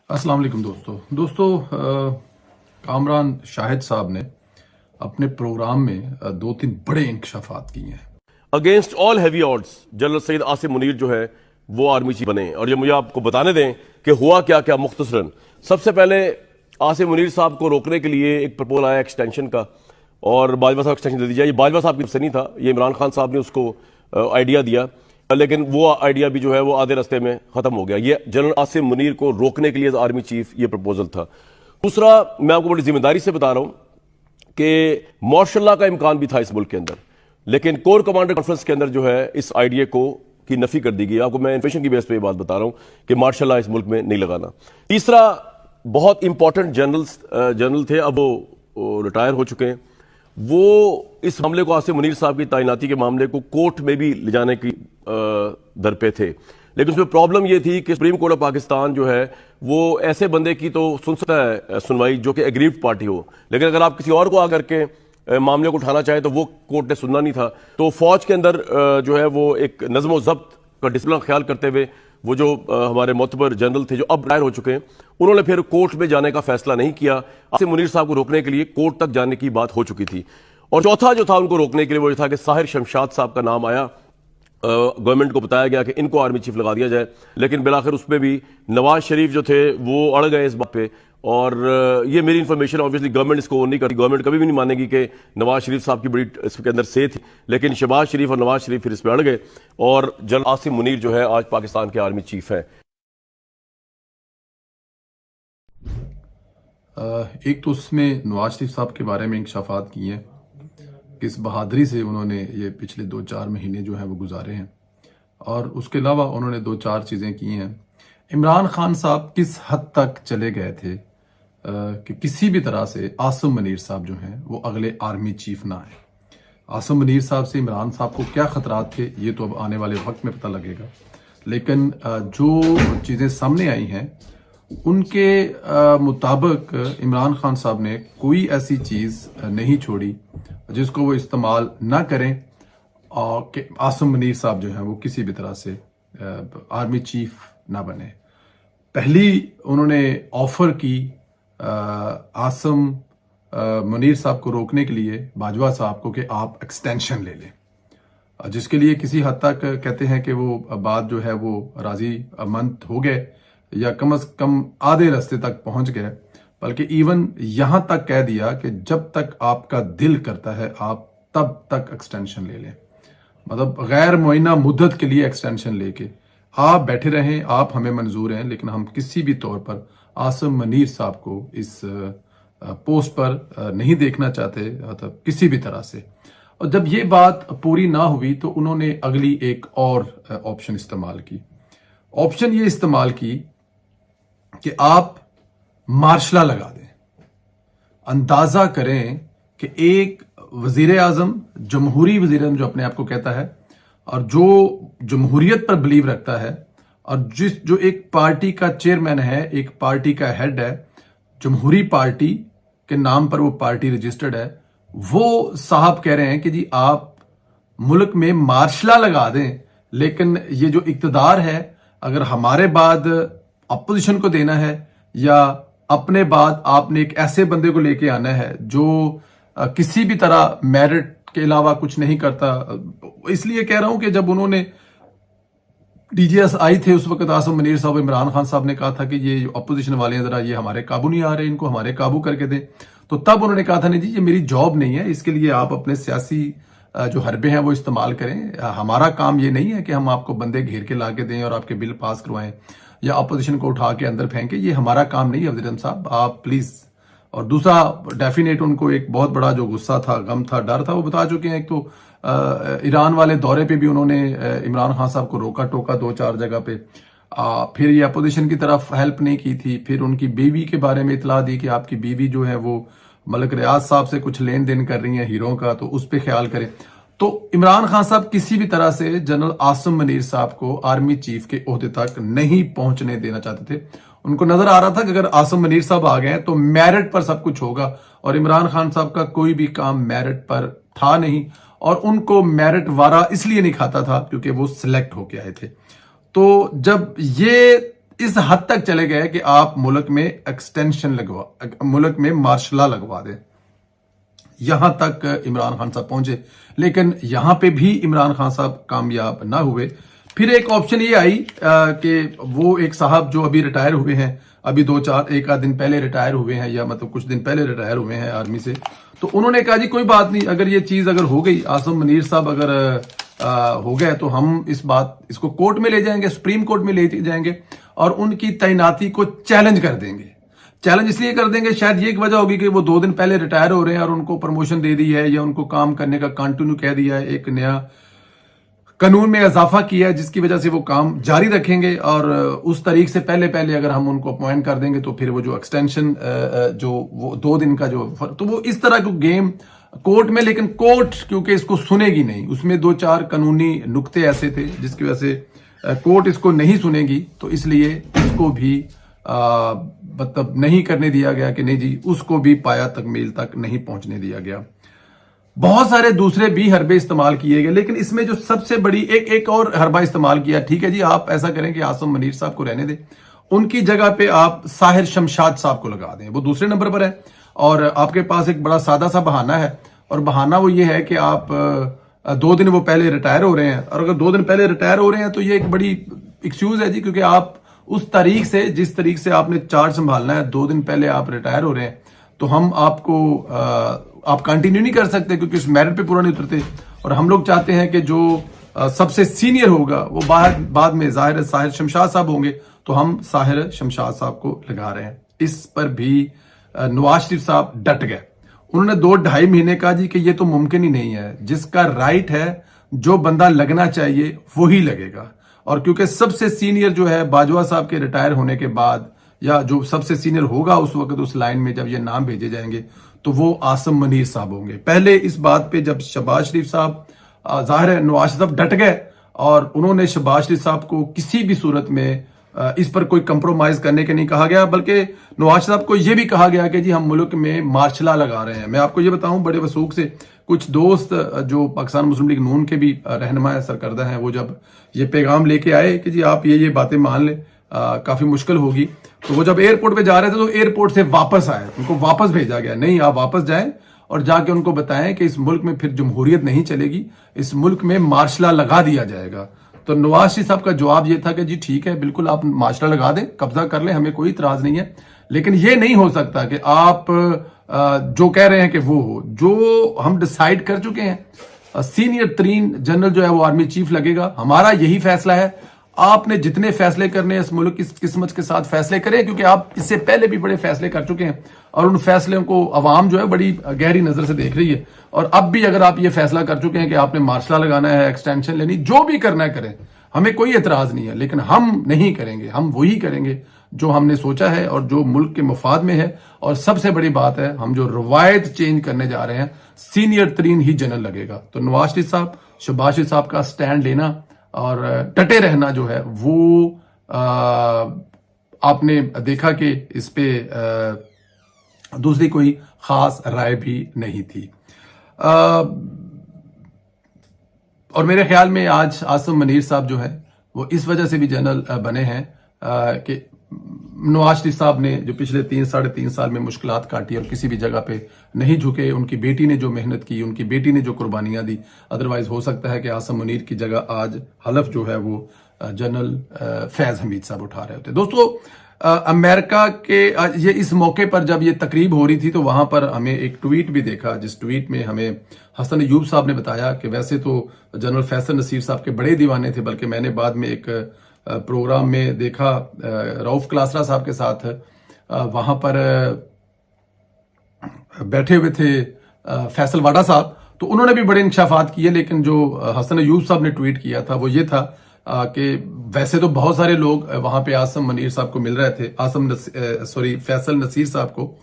السلام علیکم دوستو کامران شاہد صاحب نے اپنے پروگرام میں دو تین بڑے انکشافات کیے ہیں. Against all heavy odds general Syed Asim Munir جو ہے وہ آرمی چیف بنے. اور یہ مجھے آپ کو بتانے دیں کہ ہوا کیا مختصراً. سب سے پہلے عاصم منیر صاحب کو روکنے کے لیے ایک پرپوزل آیا ایکسٹینشن کا، اور باجوہ صاحب ایکسٹینشن دے دی جائے. یہ باجوہ صاحب کی طرف سے نہیں تھا، یہ عمران خان صاحب نے اس کو آئیڈیا دیا، لیکن وہ آئیڈیا بھی جو ہے وہ آدھے راستے میں ختم ہو گیا. یہ جنرل عاصم منیر کو روکنے کے لیے آرمی چیف یہ پرپوزل تھا. دوسرا، میں آپ کو بڑی ذمہ داری سے بتا رہا ہوں کہ مارشل لا کا امکان بھی تھا اس ملک کے اندر، لیکن کور کمانڈر کانفرنس کے اندر جو ہے اس آئیڈیا کی نفی کر دی گئی. آپ کو میں انفارمیشن کی بیس پہ یہ بات بتا رہا ہوں کہ مارشل لا اس ملک میں نہیں لگانا. تیسرا، بہت امپورٹنٹ جنرل تھے، اب وہ ریٹائر ہو چکے ہیں، وہ اس معاملے کو عاصم منیر صاحب کی تعیناتی کے معاملے کو کورٹ میں بھی لے جانے کی در پہ تھے. لیکن اس میں پرابلم یہ تھی کہ سپریم کورٹ آف پاکستان جو ہے وہ ایسے بندے کی تو سن سکتا ہے سنوائی جو کہ ایگریوڈ پارٹی ہو، لیکن اگر آپ کسی اور کو آ کر کے معاملے کو اٹھانا چاہیں تو وہ کورٹ نے سننا نہیں تھا. تو فوج کے اندر جو ہے وہ ایک نظم و ضبط کا ڈسپلن خیال کرتے ہوئے وہ جو ہمارے معتبر جنرل تھے جو اب ریٹائر ہو چکے ہیں، انہوں نے پھر کورٹ میں جانے کا فیصلہ نہیں کیا. عاصم منیر صاحب کو روکنے کے لیے کورٹ تک جانے کی بات ہو چکی تھی. اور چوتھا جو تھا ان کو روکنے کے لیے وہ یہ تھا کہ ساحر شمشاد صاحب کا نام آیا، گورنمنٹ کو بتایا گیا کہ ان کو آرمی چیف لگا دیا جائے، لیکن بالآخر اس پہ بھی نواز شریف جو تھے وہ اڑ گئے اس بات پہ. اور یہ میری انفارمیشن آبویسلی گورنمنٹ اس کو نہیں کرتی، گورنمنٹ کبھی بھی نہیں مانے گی کہ نواز شریف صاحب کی بڑی اس کے اندر سے تھی، لیکن شہباز شریف اور نواز شریف پھر اس پہ اڑ گئے اور جنرل عاصم منیر جو ہے آج پاکستان کے آرمی چیف ہیں. ایک تو اس میں نواز شریف صاحب کے بارے میں انکشافات کیے ہیں، کس بہادری سے انہوں نے یہ پچھلے 2-4 مہینے جو ہیں وہ گزارے ہیں، اور اس کے علاوہ انہوں نے 2-4 چیزیں کی ہیں. عمران خان صاحب کس حد تک چلے گئے تھے کہ کسی بھی طرح سے عاصم منیر صاحب جو ہیں وہ اگلے آرمی چیف نہ آئے. عاصم منیر صاحب سے عمران صاحب کو کیا خطرات تھے یہ تو اب آنے والے وقت میں پتہ لگے گا، لیکن جو چیزیں سامنے آئی ہیں ان کے مطابق عمران خان صاحب نے کوئی ایسی چیز نہیں چھوڑی جس کو وہ استعمال نہ کریں اور کہ عاصم منیر صاحب جو ہیں وہ کسی بھی طرح سے آرمی چیف نہ بنے. پہلی انہوں نے آفر کی عاصم منیر صاحب کو روکنے کے لیے باجوہ صاحب کو کہ آپ ایکسٹینشن لے لیں، جس کے لیے کسی حد تک کہتے ہیں کہ وہ بات جو ہے وہ راضی مند ہو گئے، یا کم از کم آدھے راستے تک پہنچ گئے، بلکہ ایون یہاں تک کہہ دیا کہ جب تک آپ کا دل کرتا ہے آپ تب تک ایکسٹینشن لے لیں. مطلب غیر معینہ مدت کے لیے ایکسٹینشن لے کے آپ بیٹھے رہیں، آپ ہمیں منظور ہیں، لیکن ہم کسی بھی طور پر عاصم منیر صاحب کو اس پوسٹ پر نہیں دیکھنا چاہتے، مطلب کسی بھی طرح سے. اور جب یہ بات پوری نہ ہوئی تو انہوں نے اگلی ایک اور آپشن استعمال کی. آپشن یہ استعمال کی کہ آپ مارشل لا لگا دیں. اندازہ کریں کہ ایک وزیر اعظم، جمہوری وزیر اعظم جو اپنے آپ کو کہتا ہے اور جو جمہوریت پر بلیو رکھتا ہے، اور جو ایک پارٹی کا چیئرمین ہے، ایک پارٹی کا ہیڈ ہے، جمہوری پارٹی کے نام پر وہ پارٹی رجسٹرڈ ہے، وہ صاحب کہہ رہے ہیں کہ جی آپ ملک میں مارشل لا لگا دیں، لیکن یہ جو اقتدار ہے اگر ہمارے بعد اپوزیشن کو دینا ہے یا اپنے بعد آپ نے ایک ایسے بندے کو لے کے آنا ہے جو کسی بھی طرح میرٹ کے علاوہ کچھ نہیں کرتا. اس لیے کہہ رہا ہوں کہ جب انہوں نے ڈی جی ایس آئی تھے اس وقت عاصم منیر صاحب، عمران خان صاحب نے کہا تھا کہ یہ اپوزیشن والے ہیں ذرا یہ ہمارے قابو نہیں آ رہے، ان کو ہمارے قابو کر کے دیں. تو تب انہوں نے کہا تھا نہیں جی یہ میری جاب نہیں ہے، اس کے لیے آپ اپنے سیاسی جو حربے ہیں وہ استعمال کریں، ہمارا کام یہ نہیں ہے کہ ہم آپ کو بندے گھیر کے لا کے دیں اور آپ کے بل پاس کروائیں یا اپوزیشن کو اٹھا کے اندر پھینکیں، یہ ہمارا کام نہیں ہے وزیر اعظم صاحب، آپ پلیز. اور دوسرا ڈیفینیٹ ان کو ایک بہت بڑا جو غصہ تھا، غم تھا، ڈر تھا، وہ بتا چکے ہیں. ایک تو ایران والے دورے پہ بھی انہوں نے عمران خان صاحب کو روکا ٹوکا 2-4 جگہ پہ، پھر یہ اپوزیشن کی طرف ہیلپ نہیں کی تھی. پھر ان کی بیوی کے بارے میں اطلاع دی کہ آپ کی بیوی جو ہے وہ ملک ریاض صاحب سے کچھ لین دین کر رہی ہیں ہیروں کا، تو اس پہ خیال کریں. تو عمران خان صاحب کسی بھی طرح سے جنرل عاصم منیر صاحب کو آرمی چیف کے عہدے تک نہیں پہنچنے دینا چاہتے تھے. ان کو نظر آ رہا تھا کہ اگر عاصم منیر صاحب آ گئے تو میرٹ پر سب کچھ ہوگا، اور عمران خان صاحب کا کوئی بھی کام میرٹ پر تھا نہیں، اور ان کو میرٹ وارا اس لیے نہیں کھاتا تھا کیونکہ وہ سلیکٹ ہو کے آئے تھے. تو جب یہ اس حد تک چلے گئے کہ آپ ملک میں ایکسٹینشن ملک میں مارشل لا لگوا دیں. یہاں تک عمران خان صاحب پہنچے، لیکن یہاں پہ بھی عمران خان صاحب کامیاب نہ ہوئے. پھر ایک آپشن یہ آئی کہ وہ ایک صاحب جو ابھی ریٹائر ہوئے ہیں، ابھی ایک آدھ دن پہلے ریٹائر ہوئے ہیں، یا مطلب کچھ دن پہلے ریٹائر ہوئے ہیں آرمی سے. تو انہوں نے کہا جی کوئی بات نہیں، اگر یہ چیز اگر ہو گئی، عاصم منیر صاحب اگر ہو گئے تو ہم اس کو کورٹ میں لے جائیں گے، سپریم کورٹ میں لے جائیں گے اور ان کی تعیناتی کو چیلنج کر دیں گے. چیلنج اس لیے کر دیں گے، شاید یہ ایک وجہ ہوگی کہ وہ 2 دن پہلے ریٹائر ہو رہے ہیں اور ان کو پروموشن دے دی ہے یا ان کو کام کرنے کا کنٹینیو کہہ دیا ہے، ایک نیا قانون میں اضافہ کیا ہے جس کی وجہ سے وہ کام جاری رکھیں گے. اور اس تاریخ سے پہلے اگر ہم ان کو اپوائنٹ کر دیں گے تو پھر وہ جو ایکسٹینشن جو وہ 2 دن کا جو تو وہ اس طرح کو گیم کورٹ میں، لیکن کورٹ کیونکہ اس کو سنے گی نہیں، اس میں 2-4 قانونی نقطے ایسے تھے جس کی وجہ سے کورٹ اس کو نہیں سنے گی، تو اس لیے اس کو بھی مطلب نہیں کرنے دیا گیا کہ نہیں جی، اس کو بھی پایا تکمیل تک نہیں پہنچنے دیا گیا. بہت سارے دوسرے بھی حربے استعمال کیے گئے، لیکن اس میں جو سب سے بڑی ایک اور حربہ استعمال کیا. ٹھیک ہے جی، آپ ایسا کریں کہ عاصم منیر صاحب کو رہنے دیں، ان کی جگہ پہ آپ ساحر شمشاد صاحب کو لگا دیں، وہ دوسرے نمبر پر ہے اور آپ کے پاس ایک بڑا سادہ سا بہانہ ہے، اور بہانہ وہ یہ ہے کہ آپ 2 دن وہ پہلے ریٹائر ہو رہے ہیں، اور اگر 2 دن پہلے ریٹائر ہو رہے ہیں تو یہ ایک بڑی ایکسکیوز ہے جی، کیونکہ آپ اس تاریخ سے جس تاریخ سے آپ نے چارج سنبھالنا ہے 2 دن پہلے آپ ریٹائر ہو رہے ہیں، تو ہم آپ کو آپ کنٹینیو نہیں کر سکتے کیونکہ اس میرٹ پہ پورا نہیں اترتے. اور ہم لوگ چاہتے ہیں کہ جو سب سے سینئر ہوگا وہ بعد میں ساحر شمشاد صاحب ہوں گے، تو ہم ساحر شمشاد صاحب کو لگا رہے ہیں. اس پر بھی نواز شریف صاحب ڈٹ گئے. انہوں نے 2-2.5 مہینے کہا جی کہ یہ تو ممکن ہی نہیں ہے، جس کا رائٹ ہے جو بندہ لگنا چاہیے وہی لگے گا. اور کیونکہ سب سے سینئر جو ہے باجوہ صاحب کے ریٹائر ہونے کے بعد، یا جو سب سے سینئر ہوگا اس وقت اس لائن میں جب یہ نام بھیجے جائیں گے تو وہ عاصم منیر صاحب ہوں گے. پہلے اس بات پہ جب شہباز شریف صاحب ظاہر ہے نواز صاحب ڈٹ گئے اور انہوں نے شہباز شریف صاحب کو کسی بھی صورت میں اس پر کوئی کمپرومائز کرنے کے نہیں کہا گیا، بلکہ نواز صاحب کو یہ بھی کہا گیا کہ جی ہم ملک میں مارشل لا لگا رہے ہیں. میں آپ کو یہ بتاؤں بڑے وثوق سے کچھ دوست جو پاکستان مسلم لیگ نون کے بھی رہنما سرکردہ ہیں، وہ جب یہ پیغام لے کے آئے کہ جی آپ یہ باتیں مان لیں کافی مشکل ہوگی، تو وہ جب ایئرپورٹ پہ جا رہے تھے تو ایئرپورٹ سے واپس آئے، ان کو واپس بھیجا گیا، نہیں آپ واپس جائیں اور جا کے ان کو بتائیں کہ اس ملک میں پھر جمہوریت نہیں چلے گی، اس ملک میں مارشل لا لگا دیا جائے گا. تو نواز شریف صاحب کا جواب یہ تھا کہ جی ٹھیک ہے، بالکل آپ مارشل لا لگا دیں، قبضہ کر لیں، ہمیں کوئی اعتراض نہیں ہے، لیکن یہ نہیں ہو سکتا کہ آپ جو کہہ رہے ہیں کہ وہ ہو. جو ہم ڈیسائیڈ کر چکے ہیں، سینئر ترین جنرل جو ہے وہ آرمی چیف لگے گا، ہمارا یہی فیصلہ ہے. آپ نے جتنے فیصلے کرنے اس ملک کی قسمت کے ساتھ فیصلے کریں، کیونکہ آپ اس سے پہلے بھی بڑے فیصلے کر چکے ہیں اور ان فیصلوں کو عوام جو ہے بڑی گہری نظر سے دیکھ رہی ہے. اور اب بھی اگر آپ یہ فیصلہ کر چکے ہیں کہ آپ نے مارشل لا لگانا ہے، ایکسٹینشن لینی، جو بھی کرنا ہے کریں، ہمیں کوئی اعتراض نہیں ہے، لیکن ہم نہیں کریں گے، ہم وہی کریں گے جو ہم نے سوچا ہے اور جو ملک کے مفاد میں ہے. اور سب سے بڑی بات ہے، ہم جو روایت چینج کرنے جا رہے ہیں، سینئر ترین ہی جنرل لگے گا. تو نواز شریف صاحب، شہباز شریف صاحب کا سٹینڈ لینا اور ڈٹے رہنا جو ہے وہ آپ نے دیکھا کہ اس پہ دوسری کوئی خاص رائے بھی نہیں تھی. اور میرے خیال میں آج عاصم منیر صاحب جو ہے وہ اس وجہ سے بھی جنرل بنے ہیں کہ نواز شریف صاحب نے جو پچھلے 3-3.5 سال میں مشکلات کاٹی اور کسی بھی جگہ پہ نہیں جھکے، ان کی بیٹی نے جو محنت کی، ان کی بیٹی نے جو قربانیاں دی، ادروائز ہو سکتا ہے کہ عاصم منیر کی جگہ آج حلف جو ہے وہ جنرل فیض حمید صاحب اٹھا رہے ہوتے. دوستو، امریکہ کے یہ اس موقع پر جب یہ تقریب ہو رہی تھی تو وہاں پر ہمیں ایک ٹویٹ بھی دیکھا، جس ٹویٹ میں ہمیں حسن ایوب صاحب نے بتایا کہ ویسے تو جنرل فیصل نصیر صاحب کے بڑے دیوانے تھے، بلکہ میں نے بعد میں ایک پروگرام میں دیکھا رؤف کلاسرا صاحب کے ساتھ، وہاں پر بیٹھے ہوئے تھے فیصل واڈا صاحب، تو انہوں نے بھی بڑے انکشافات کیے. لیکن جو حسن ایوب صاحب نے ٹویٹ کیا تھا وہ یہ تھا کہ ویسے تو بہت سارے لوگ وہاں پہ عاصم منیر صاحب کو مل رہے تھے، فیصل نصیر صاحب کو،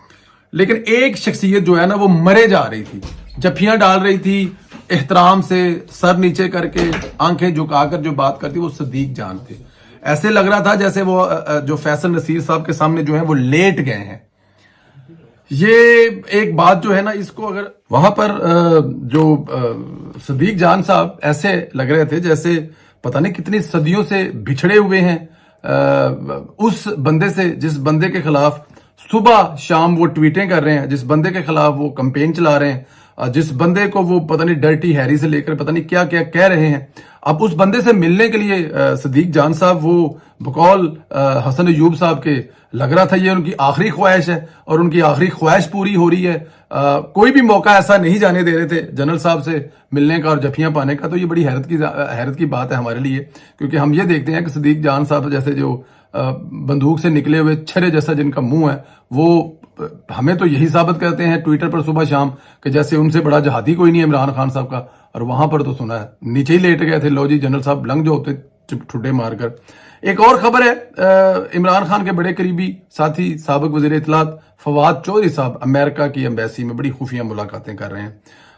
لیکن ایک شخصیت جو ہے نا وہ مرے جا رہی تھی، جفیاں ڈال رہی تھی، احترام سے سر نیچے کر کے آنکھیں جھکا کر جو بات کرتی، وہ صدیق جان تھے. ایسے لگ رہا تھا جیسے وہ جو فیصل نصیر صاحب کے سامنے جو ہے وہ لیٹ گئے ہیں. یہ ایک بات جو ہے نا، اس کو اگر وہاں پر جو صدیق جان صاحب ایسے لگ رہے تھے جیسے پتہ نہیں کتنی صدیوں سے بچھڑے ہوئے ہیں، اس بندے سے جس بندے کے خلاف صبح شام وہ ٹویٹیں کر رہے ہیں، جس بندے کے خلاف وہ کمپین چلا رہے ہیں، جس بندے کو وہ پتہ نہیں ڈرٹی ہیری سے لے کر پتہ نہیں کیا کیا کہہ رہے ہیں، اب اس بندے سے ملنے کے لیے صدیق جان صاحب وہ بقول حسن ایوب صاحب کے لگ رہا تھا یہ ان کی آخری خواہش ہے اور ان کی آخری خواہش پوری ہو رہی ہے، کوئی بھی موقع ایسا نہیں جانے دے رہے تھے جنرل صاحب سے ملنے کا اور جفیاں پانے کا۔ تو یہ بڑی حیرت کی بات ہے ہمارے لیے، کیونکہ ہم یہ دیکھتے ہیں کہ صدیق جان صاحب جیسے جو بندوق سے نکلے ہوئے چھرے جیسا جن کا منہ ہے، وہ ہمیں تو یہی ثابت کرتے ہیں ٹویٹر پر صبح شام کہ جیسے ان سے بڑا جہادی کوئی نہیں ہے عمران خان صاحب کا، اور وہاں پر تو سنا ہے نیچے ہی لیٹ گئے تھے، لو جی جنرل صاحب لنگ جو ہوتے ٹھڈے مار کر۔ ایک اور خبر ہے، عمران خان کے بڑے قریبی ساتھی سابق وزیر اطلاعات فواد چودھری صاحب امریکہ کی ایمبیسی میں بڑی خفیہ ملاقاتیں کر رہے ہیں۔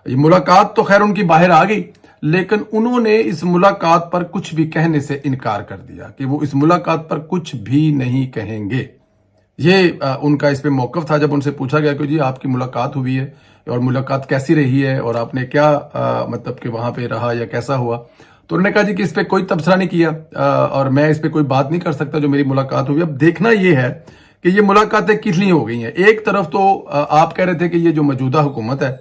یہ ملاقات تو خیر ان کی باہر آ گئی، لیکن انہوں نے اس ملاقات پر کچھ بھی کہنے سے انکار کر دیا کہ وہ اس ملاقات پر کچھ بھی نہیں کہیں گے۔ یہ ان کا اس پہ موقف تھا جب ان سے پوچھا گیا کہ جی آپ کی ملاقات ہوئی ہے اور ملاقات کیسی رہی ہے اور آپ نے کیا مطلب کہ وہاں پہ رہا یا کیسا ہوا، تو انہوں نے کہا جی کہ اس پہ کوئی تبصرہ نہیں کیا اور میں اس پہ کوئی بات نہیں کر سکتا جو میری ملاقات ہوئی۔ اب دیکھنا یہ ہے کہ یہ ملاقاتیں کس لیے ہو گئی ہیں۔ ایک طرف تو آپ کہہ رہے تھے کہ یہ جو موجودہ حکومت ہے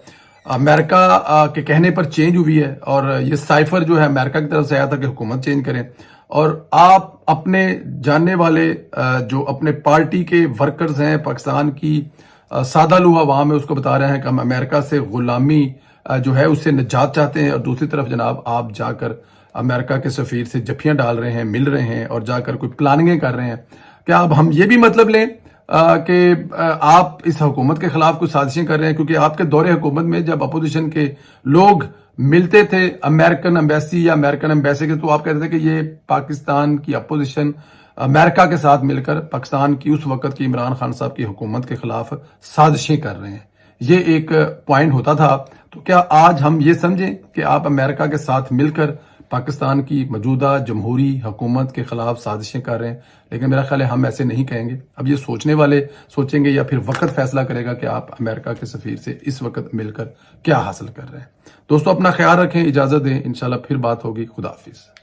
امریکہ کے کہنے پر چینج ہوئی ہے اور یہ سائفر جو ہے امریکہ کی طرف سے آیا تھا کہ حکومت چینج کریں، اور آپ اپنے جاننے والے جو اپنے پارٹی کے ورکرز ہیں پاکستان کی سادہ لوہ عوام ہے اس کو بتا رہے ہیں کہ ہم امریکہ سے غلامی جو ہے اس سے نجات چاہتے ہیں، اور دوسری طرف جناب آپ جا کر امریکہ کے سفیر سے جفیاں ڈال رہے ہیں، مل رہے ہیں اور جا کر کوئی پلاننگیں کر رہے ہیں۔ کیا اب ہم یہ بھی مطلب لیں کہ آپ اس حکومت کے خلاف کچھ سازشیں کر رہے ہیں؟ کیونکہ آپ کے دور حکومت میں جب اپوزیشن کے لوگ ملتے تھے امریکن ایمبیسی یا امریکن ایمبیسی کے، تو آپ کہتے تھے کہ یہ پاکستان کی اپوزیشن امریکہ کے ساتھ مل کر پاکستان کی اس وقت کی عمران خان صاحب کی حکومت کے خلاف سازشیں کر رہے ہیں۔ یہ ایک پوائنٹ ہوتا تھا۔ تو کیا آج ہم یہ سمجھیں کہ آپ امریکہ کے ساتھ مل کر پاکستان کی موجودہ جمہوری حکومت کے خلاف سازشیں کر رہے ہیں؟ لیکن میرا خیال ہے ہم ایسے نہیں کہیں گے۔ اب یہ سوچنے والے سوچیں گے یا پھر وقت فیصلہ کرے گا کہ آپ امریکہ کے سفیر سے اس وقت مل کر کیا حاصل کر رہے ہیں۔ دوستو اپنا خیال رکھیں، اجازت دیں، انشاءاللہ پھر بات ہوگی۔ خدا حافظ۔